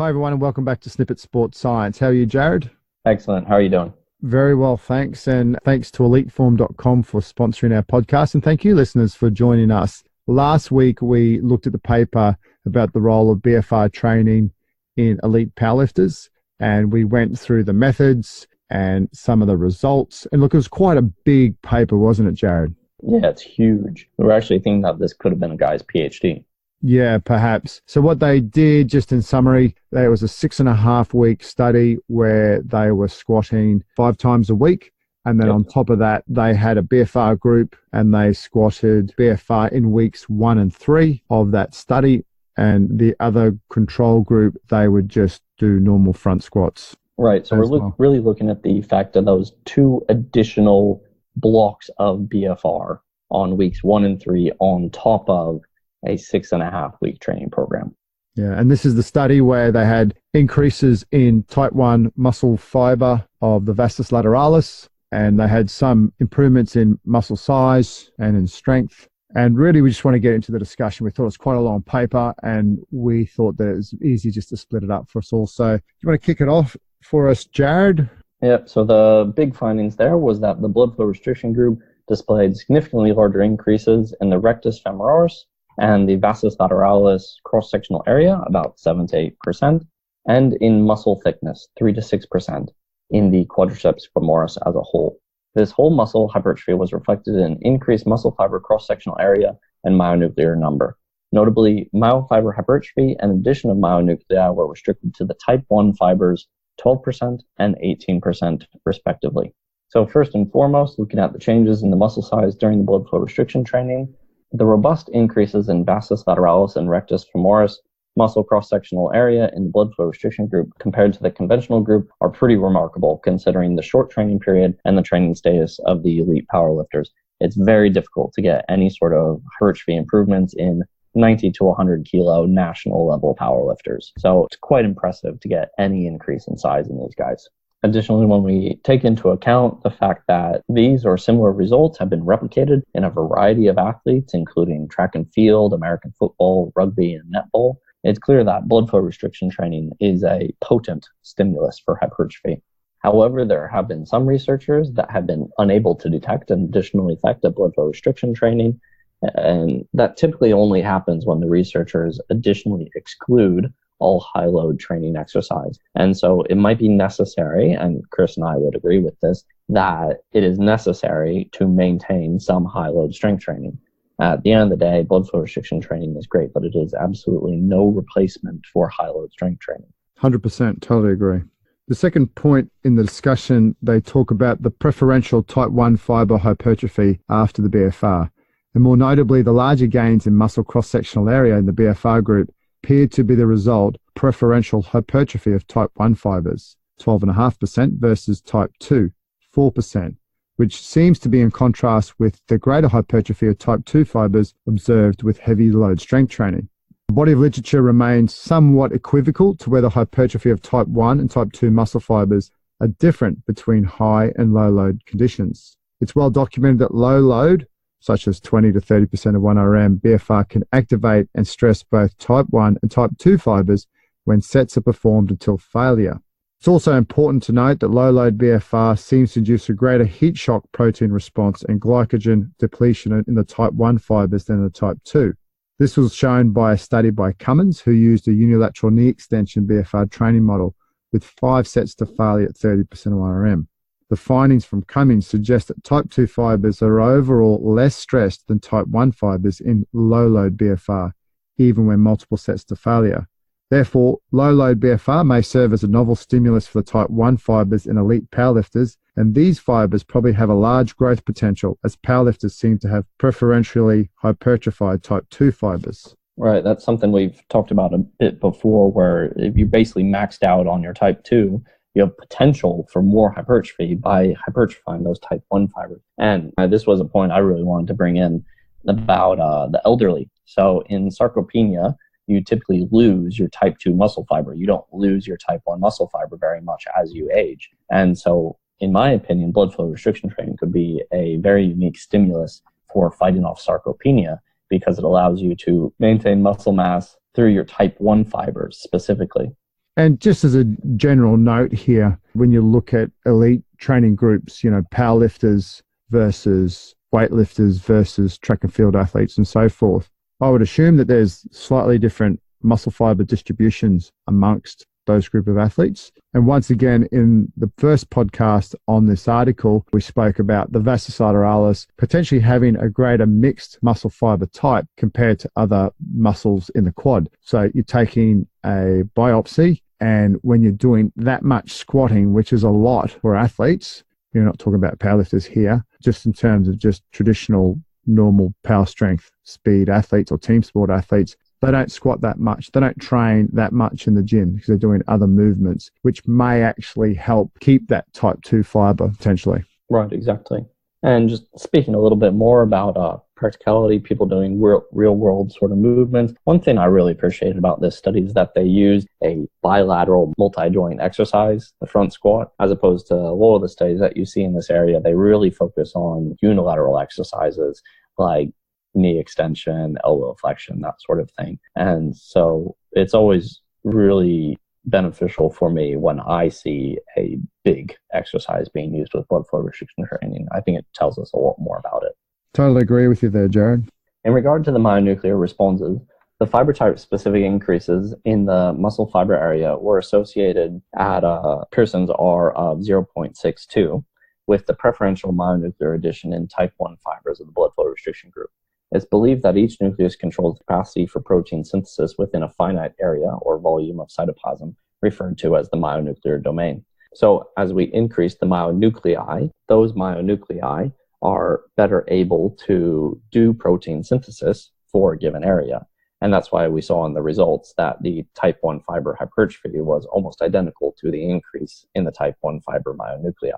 Hi, everyone, and welcome back to Snippit Sports Science. How are you, Jared? Excellent. How are you doing? Very well, thanks. And thanks to eliteform.com for sponsoring our podcast. And thank you, listeners, for joining us. Last week, we looked at the paper about the role of BFR training in elite powerlifters, and we went through the methods and some of the results. And look, it was quite a big paper, wasn't it, Jared? Yeah, it's huge. We were actually thinking that this could have been a guy's PhD. Yeah, perhaps. So what they did, just in summary, there was a 6.5-week study where they were squatting 5 times a week. And then on top of that, they had a BFR group and they squatted BFR in weeks 1 and 3 of that study. And the other control group, they would just do normal front squats. Right. So we're really looking at the fact of those 2 additional blocks of BFR on weeks 1 and 3 on top of a 6.5-week training program. Yeah, and this is the study where they had increases in type 1 muscle fiber of the vastus lateralis, and they had some improvements in muscle size and in strength. And really, we just want to get into the discussion. We thought it was quite a long paper, and we thought that it was easy just to split it up for us all. So you want to kick it off for us, Jared? Yep, so the big findings there was that the blood flow restriction group displayed significantly larger increases in the rectus femoris and the vastus lateralis cross-sectional area, about 7 to 8%, and in muscle thickness, 3 to 6%, in the quadriceps femoris as a whole. This whole muscle hypertrophy was reflected in increased muscle fiber cross-sectional area and myonuclear number. Notably, myofiber hypertrophy and addition of myonuclei were restricted to the type 1 fibers, 12% and 18% respectively. So first and foremost, looking at the changes in the muscle size during the blood flow restriction training, the robust increases in vastus lateralis and rectus femoris muscle cross-sectional area in the blood flow restriction group compared to the conventional group are pretty remarkable considering the short training period and the training status of the elite powerlifters. It's very difficult to get any sort of hypertrophy improvements in 90 to 100 kilo national level powerlifters. So it's quite impressive to get any increase in size in these guys. Additionally, when we take into account the fact that these or similar results have been replicated in a variety of athletes, including track and field, American football, rugby, and netball, it's clear that blood flow restriction training is a potent stimulus for hypertrophy. However, there have been some researchers that have been unable to detect an additional effect of blood flow restriction training, and that typically only happens when the researchers additionally exclude all high-load training exercise. And so it might be necessary, and Chris and I would agree with this, that it is necessary to maintain some high-load strength training. At the end of the day, blood flow restriction training is great, but it is absolutely no replacement for high-load strength training. 100%, totally agree. The second point in the discussion, they talk about the preferential type 1 fiber hypertrophy after the BFR, and more notably, the larger gains in muscle cross-sectional area in the BFR group appeared to be the result of preferential hypertrophy of type 1 fibers, 12.5% versus type 2, 4%, which seems to be in contrast with the greater hypertrophy of type 2 fibers observed with heavy load strength training. The body of literature remains somewhat equivocal to whether hypertrophy of type 1 and type 2 muscle fibers are different between high and low load conditions. It's well documented that low load, such as 20 to 30% of 1RM, BFR can activate and stress both type 1 and type 2 fibers when sets are performed until failure. It's also important to note that low-load BFR seems to induce a greater heat shock protein response and glycogen depletion in the type 1 fibers than the type 2. This was shown by a study by Cummins, who used a unilateral knee extension BFR training model with 5 sets to failure at 30% of 1RM. The findings from Cummins suggest that type 2 fibers are overall less stressed than type 1 fibers in low-load BFR, even when multiple sets to failure. Therefore, low-load BFR may serve as a novel stimulus for the type 1 fibers in elite powerlifters, and these fibers probably have a large growth potential as powerlifters seem to have preferentially hypertrophied type 2 fibers. Right, that's something we've talked about a bit before, where if you basically maxed out on your type 2, you have potential for more hypertrophy by hypertrophying those type 1 fibers. And this was a point I really wanted to bring in about the elderly. So in sarcopenia, you typically lose your type 2 muscle fiber. You don't lose your type 1 muscle fiber very much as you age. And so, in my opinion, blood flow restriction training could be a very unique stimulus for fighting off sarcopenia, because it allows you to maintain muscle mass through your type 1 fibers specifically. And just as a general note here, when you look at elite training groups, powerlifters versus weightlifters versus track and field athletes and so forth, I would assume that there's slightly different muscle fiber distributions amongst those group of athletes. And once again, in the first podcast on this article, we spoke about the vastus lateralis potentially having a greater mixed muscle fiber type compared to other muscles in the quad. So you're taking a biopsy, and when you're doing that much squatting, which is a lot for athletes, you're not talking about powerlifters here, just in terms of just traditional normal power strength speed athletes or team sport athletes, they don't squat that much. They don't train that much in the gym because they're doing other movements, which may actually help keep that type 2 fiber potentially. Right, exactly. And just speaking a little bit more about practicality, people doing real world sort of movements. One thing I really appreciated about this study is that they used a bilateral multi-joint exercise, the front squat, as opposed to a lot of the studies that you see in this area. They really focus on unilateral exercises like knee extension, elbow flexion, that sort of thing. And so it's always really beneficial for me when I see a big exercise being used with blood flow restriction training. I think it tells us a lot more about it. Totally agree with you there, Jared. In regard to the myonuclear responses, the fiber type specific increases in the muscle fiber area were associated at Pearson's R of 0.62 with the preferential myonuclear addition in type 1 fibers of the blood flow restriction group. It's believed that each nucleus controls the capacity for protein synthesis within a finite area or volume of cytoplasm, referred to as the myonuclear domain. So as we increase the myonuclei, those myonuclei are better able to do protein synthesis for a given area. And that's why we saw in the results that the type 1 fiber hypertrophy was almost identical to the increase in the type 1 fiber myonuclei.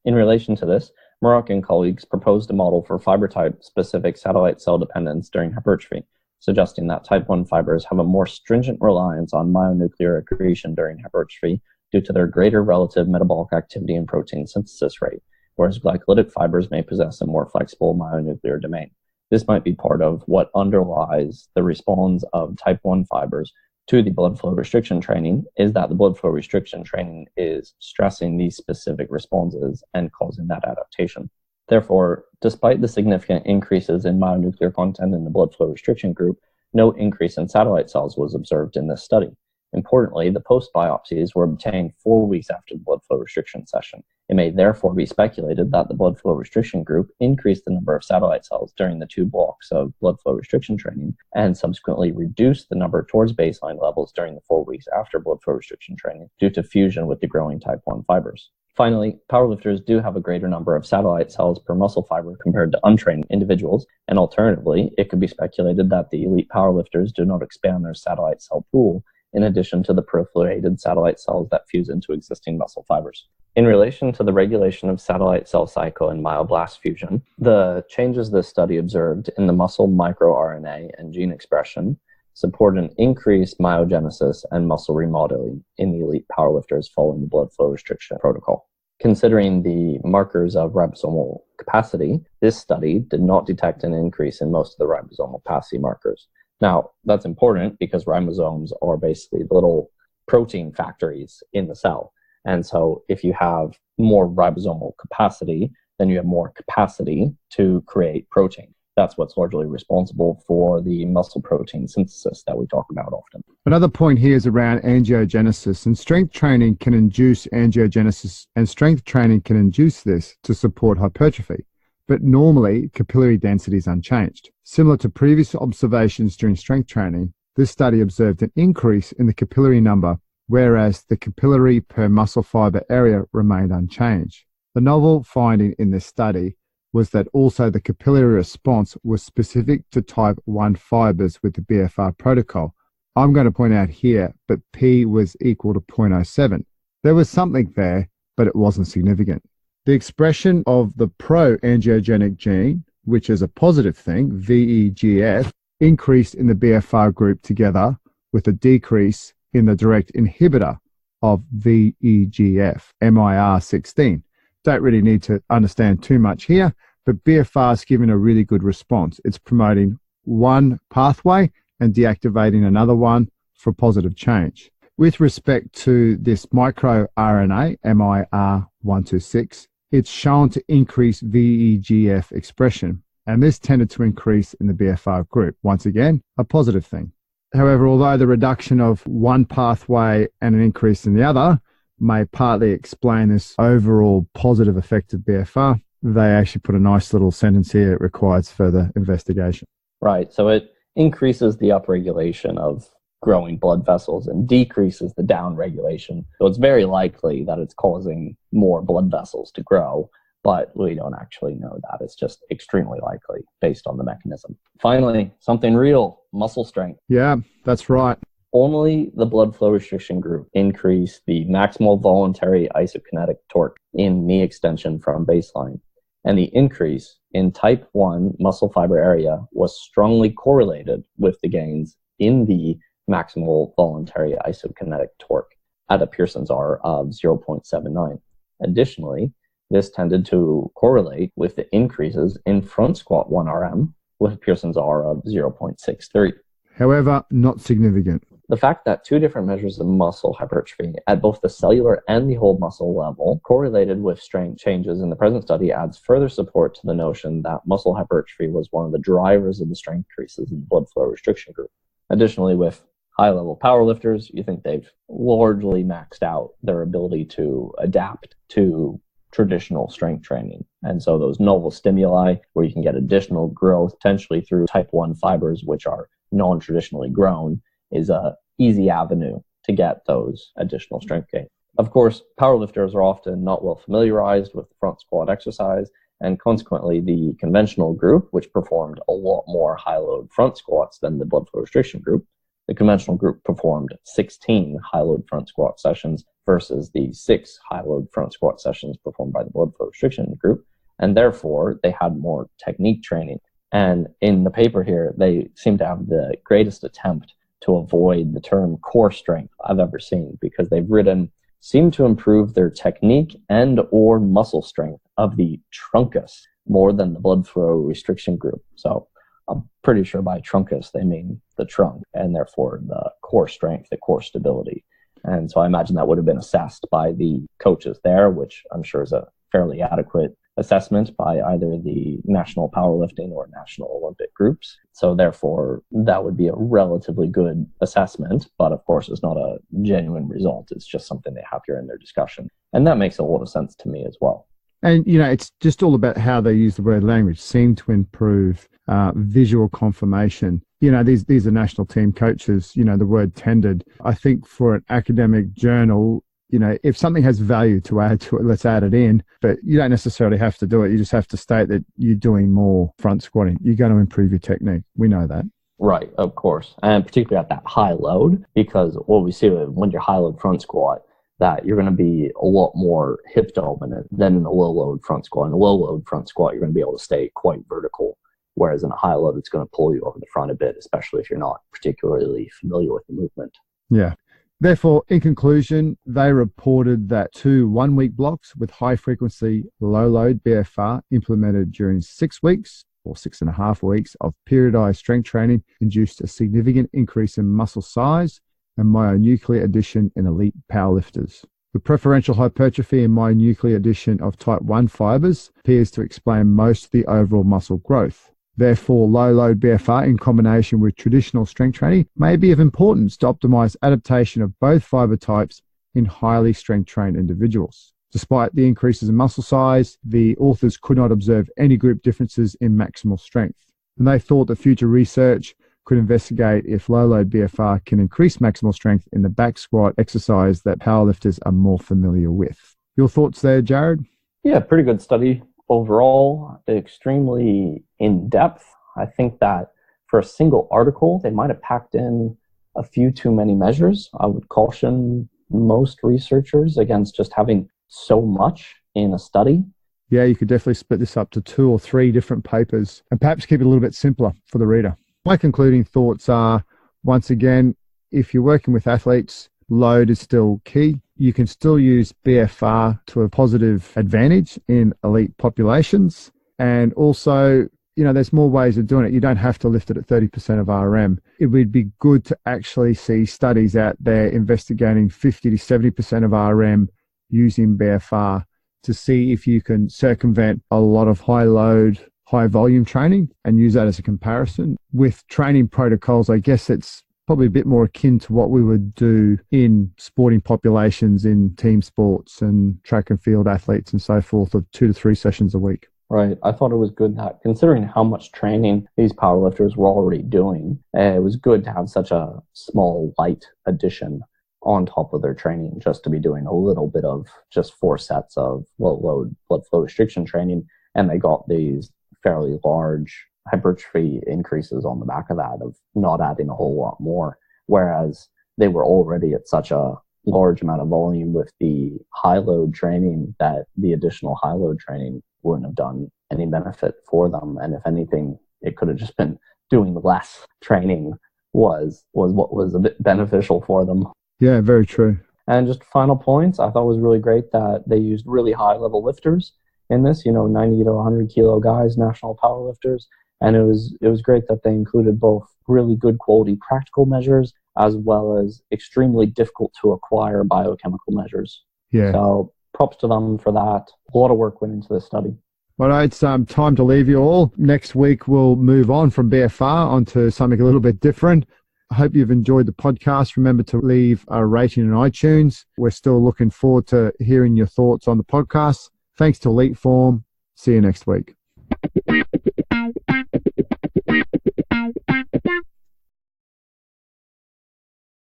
In relation to this, Murrock and colleagues proposed a model for fiber type specific satellite cell dependence during hypertrophy, suggesting that type 1 fibers have a more stringent reliance on myonuclear accretion during hypertrophy due to their greater relative metabolic activity and protein synthesis rate, whereas glycolytic fibers may possess a more flexible myonuclear domain. This might be part of what underlies the response of type 1 fibers to the blood flow restriction training, is that the blood flow restriction training is stressing these specific responses and causing that adaptation. Therefore, despite the significant increases in myonuclear content in the blood flow restriction group, no increase in satellite cells was observed in this study. Importantly, the post-biopsies were obtained 4 weeks after the blood flow restriction session. It may therefore be speculated that the blood flow restriction group increased the number of satellite cells during the 2 blocks of blood flow restriction training and subsequently reduced the number towards baseline levels during the 4 weeks after blood flow restriction training due to fusion with the growing type 1 fibers. Finally, powerlifters do have a greater number of satellite cells per muscle fiber compared to untrained individuals, and alternatively, it could be speculated that the elite powerlifters do not expand their satellite cell pool in addition to the proliferated satellite cells that fuse into existing muscle fibers. In relation to the regulation of satellite cell cycle and myoblast fusion, the changes this study observed in the muscle microRNA and gene expression support an increased myogenesis and muscle remodeling in the elite powerlifters following the blood flow restriction protocol. Considering the markers of ribosomal capacity, this study did not detect an increase in most of the ribosomal capacity markers. Now, that's important because ribosomes are basically little protein factories in the cell. And so if you have more ribosomal capacity, then you have more capacity to create protein. That's what's largely responsible for the muscle protein synthesis that we talk about often. Another point here is around angiogenesis, and strength training can induce angiogenesis, and strength training can induce this to support hypertrophy. But normally, capillary density is unchanged. Similar to previous observations during strength training, this study observed an increase in the capillary number, whereas the capillary per muscle fiber area remained unchanged. The novel finding in this study was that also the capillary response was specific to type 1 fibers with the BFR protocol. I'm going to point out here, but P was equal to 0.07. There was something there, but it wasn't significant. The expression of the pro-angiogenic gene, which is a positive thing, VEGF, increased in the BFR group together with a decrease in the direct inhibitor of VEGF, MIR16. Don't really need to understand too much here, but BFR is giving a really good response. It's promoting one pathway and deactivating another one for positive change. With respect to this microRNA, MIR126, it's shown to increase VEGF expression, and this tended to increase in the BFR group. Once again, a positive thing. However, although the reduction of one pathway and an increase in the other may partly explain this overall positive effect of BFR, they actually put a nice little sentence here: it requires further investigation. Right, so it increases the upregulation of growing blood vessels and decreases the downregulation. So it's very likely that it's causing more blood vessels to grow, but we don't actually know that. It's just extremely likely based on the mechanism. Finally, something real: muscle strength. Yeah, that's right. Only the blood flow restriction group increased the maximal voluntary isokinetic torque in knee extension from baseline. And the increase in type 1 muscle fiber area was strongly correlated with the gains in the maximal voluntary isokinetic torque at a Pearson's R of 0.79. Additionally, this tended to correlate with the increases in front squat 1RM with a Pearson's R of 0.63. However, not significant. The fact that two different measures of muscle hypertrophy at both the cellular and the whole muscle level correlated with strength changes in the present study adds further support to the notion that muscle hypertrophy was one of the drivers of the strength increases in the blood flow restriction group. Additionally, with high-level powerlifters, you think they've largely maxed out their ability to adapt to traditional strength training. And so those novel stimuli where you can get additional growth potentially through type 1 fibers, which are non-traditionally grown, is a easy avenue to get those additional strength gains. Of course, powerlifters are often not well familiarized with the front squat exercise, and consequently the conventional group, which performed a lot more high-load front squats than the blood flow restriction group, the conventional group performed 16 high-load front squat sessions versus the 6 high-load front squat sessions performed by the blood flow restriction group, and therefore they had more technique training. And in the paper here, they seem to have the greatest attempt to avoid the term core strength I've ever seen, because they've written, seem to improve their technique and or muscle strength of the truncus more than the blood flow restriction group. So I'm pretty sure by truncus they mean the trunk, and therefore the core strength, the core stability. And so I imagine that would have been assessed by the coaches there, which I'm sure is a fairly adequate assessment by either the national powerlifting or national Olympic groups. So therefore, that would be a relatively good assessment, but of course it's not a genuine result. It's just something they have here in their discussion. And that makes a lot of sense to me as well. And, you know, it's just all about how they use the word language, seem to improve visual confirmation. You know, these are national team coaches, you know, the word tended. I think for an academic journal, you know, if something has value to add to it, let's add it in. But you don't necessarily have to do it. You just have to state that you're doing more front squatting. You're going to improve your technique. We know that. Right, of course. And particularly at that high load, because what we see when you're high load front squat, that you're going to be a lot more hip dominant than in a low load front squat. In a low load front squat, you're going to be able to stay quite vertical. Whereas in a high load, it's going to pull you over the front a bit, especially if you're not particularly familiar with the movement. Yeah. Therefore, in conclusion, they reported that 2 1-week blocks with high-frequency, low-load BFR implemented during 6 weeks or 6.5 weeks of periodized strength training induced a significant increase in muscle size and myonuclei addition in elite powerlifters. The preferential hypertrophy and myonuclei addition of type 1 fibers appears to explain most of the overall muscle growth. Therefore, low-load BFR in combination with traditional strength training may be of importance to optimize adaptation of both fiber types in highly strength-trained individuals. Despite the increases in muscle size, the authors could not observe any group differences in maximal strength. And they thought that future research could investigate if low-load BFR can increase maximal strength in the back squat exercise that powerlifters are more familiar with. Your thoughts there, Jared? Yeah, pretty good study. Overall, extremely in-depth. I think that for a single article, they might have packed in a few too many measures. I would caution most researchers against just having so much in a study. Yeah, you could definitely split this up to 2 or 3 different papers and perhaps keep it a little bit simpler for the reader. My concluding thoughts are, once again, if you're working with athletes, load is still key. You can still use BFR to a positive advantage in elite populations. And also, there's more ways of doing it. You don't have to lift it at 30% of RM. It would be good to actually see studies out there investigating 50 to 70% of RM using BFR to see if you can circumvent a lot of high load, high volume training and use that as a comparison. With training protocols, I guess it's probably a bit more akin to what we would do in sporting populations in team sports and track and field athletes and so forth, of 2 to 3 sessions a week. Right. I thought it was good that, considering how much training these powerlifters were already doing, it was good to have such a small, light addition on top of their training, just to be doing a little bit of just 4 sets of low-load blood flow restriction training, and they got these fairly large hypertrophy increases on the back of that, of not adding a whole lot more, whereas they were already at such a large amount of volume with the high-load training that the additional high-load training wouldn't have done any benefit for them. And if anything, it could have just been doing less training was what was a bit beneficial for them. Yeah, very true. And just final points, I thought it was really great that they used really high level lifters in this, 90 to 100 kilo guys, national power lifters. And it was great that they included both really good quality practical measures as well as extremely difficult to acquire biochemical measures. Yeah. So props to them for that. A lot of work went into this study. Well, it's time to leave you all. Next week, we'll move on from BFR onto something a little bit different. I hope you've enjoyed the podcast. Remember to leave a rating on iTunes. We're still looking forward to hearing your thoughts on the podcast. Thanks to Elite Form. See you next week.